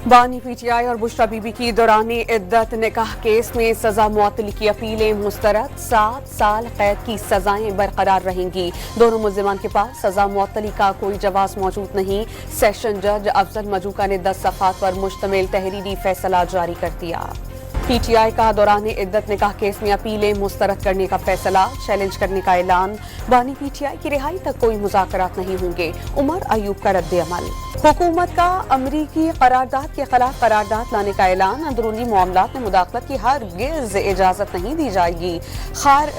बानी पीटीआई और बुशरा बीबी की दौरानी इद्दत निकाह केस में सजा मुअत्तली की अपीलें मुस्तरद। 7 साल कैद की सजाएं बरकरार रहेंगी। दोनों मुल्जिमान के पास सजा मुअत्तली का कोई जवाज मौजूद नहीं। सेशन जज अफजल मजूका ने 10 सफ़हात पर मुश्तमिल तहरीरी फैसला जारी कर दिया। पीटीआई का दौरान इद्दत निकाह केस में अपीलें मुस्तरद करने का फैसला, चैलेंज करने का ऐलान। बानी पीटीआई की रिहाई तक कोई मुज़ाकरात नहीं होंगे। उमर अयूब का रद्द अमल। हुकूमत का अमरीकी करारदाद के खिलाफ करारदाद लाने का ऐलान। अंदरूनी मामलात में मुदाखलत की हरगिज़ इजाज़त नहीं दी जाएगी।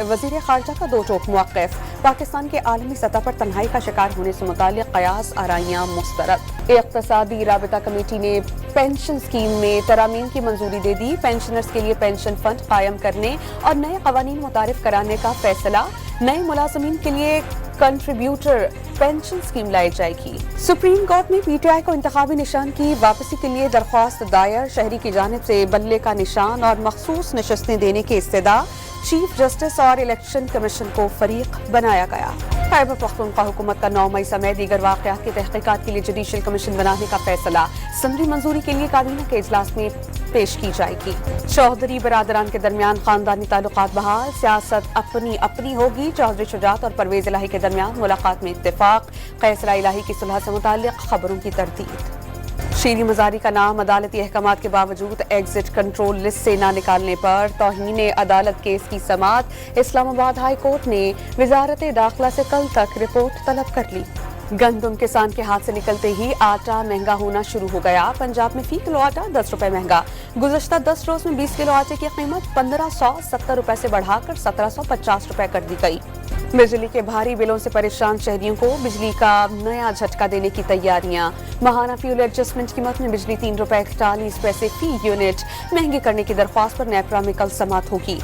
वज़ीर ख़ारजा का दो टोक मौक़िफ़। पाकिस्तान के आलमी सतह पर तन्हाई का शिकार होने से मुताल्लिक़ क़यास आराइयाँ मुस्तरद। इक़्तिसादी राबिता कमेटी ने पेंशन स्कीम में तरामीम की मंजूरी दे दी। पेंशनर्स के लिए पेंशन फंड कायम करने और नए क़वानीन मुतारिफ कराने का फैसला। नए मुलाज़मीन के लिए कंट्रीब्यूटर पेंशन स्कीम लाई जाएगी। सुप्रीम कोर्ट में पीटीआई को इंतखाबी निशान की वापसी के लिए दरख्वास्त दायर। शहरी की जानिब से बल्ले का निशान और मखसूस नशस्तें देने की इस्तदा। चीफ जस्टिस और इलेक्शन कमीशन को फरीक बनाया गया। खैबर पख्तूनख्वा हुकूमत का 9 मई समेत दीगर वाक़यात की तहक़ीक़ात के लिए जुडिशल कमीशन बनाने का फैसला समरी मंजूरी के लिए काबीना के इजलास में पेश की जाएगी। चौधरी बरादरान के दरमियान खानदानी ताल्लुकात बहाल। सियासत अपनी अपनी होगी। चौधरी शुजात और परवेज इलाही के दरमियान मुलाकात में इत्तेफाक। कैसरा इलाही की सुलह से मुताल्लिक़ खबरों की तरतीब। शीरी मज़ारी का नाम अदालती अहकामात के बावजूद एग्जिट कंट्रोल लिस्ट से न निकालने पर तौहीन अदालत केस की समाअत। इस्लामाबाद हाई कोर्ट ने वजारत दाखिला से कल तक रिपोर्ट तलब कर ली। गंदम किसान के हाथ से निकलते ही आटा महंगा होना शुरू हो गया। पंजाब में फी किलो आटा 10 रुपए महंगा। गुज़श्ता 10 रोज में 20 किलो आटे की कीमत 1570 रुपए से बढ़ाकर 1750 रुपए कर दी गई। बिजली के भारी बिलों से परेशान शहरियों को बिजली का नया झटका देने की तैयारियां। महाना फ्यूल एडजस्टमेंट कीमत में बिजली 3 रुपए 41 पैसे फी यूनिट महंगी करने की दरख्वास्त पर नेपरा में कल समाअत होगी।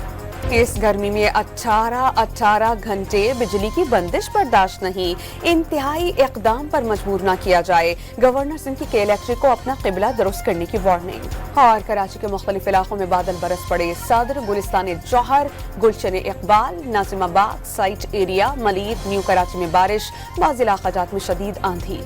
इस गर्मी में 18 घंटे बिजली की बंदिश बर्दाश्त नहीं। इंतहाई इक़दाम पर मजबूर न किया जाए। गवर्नर सिंह की के इलेक्ट्रिक को अपना क़िबला दुरुस्त करने की वार्निंग। और कराची के मुख्तलिफ इलाकों में बादल बरस पड़े। Sadar, Gulistan Jauhar, Gulshan Iqbal, Nazimabad, site area, Malir, new Karachi में बारिश। बाज़ इलाक़ात में शदीद आंधी।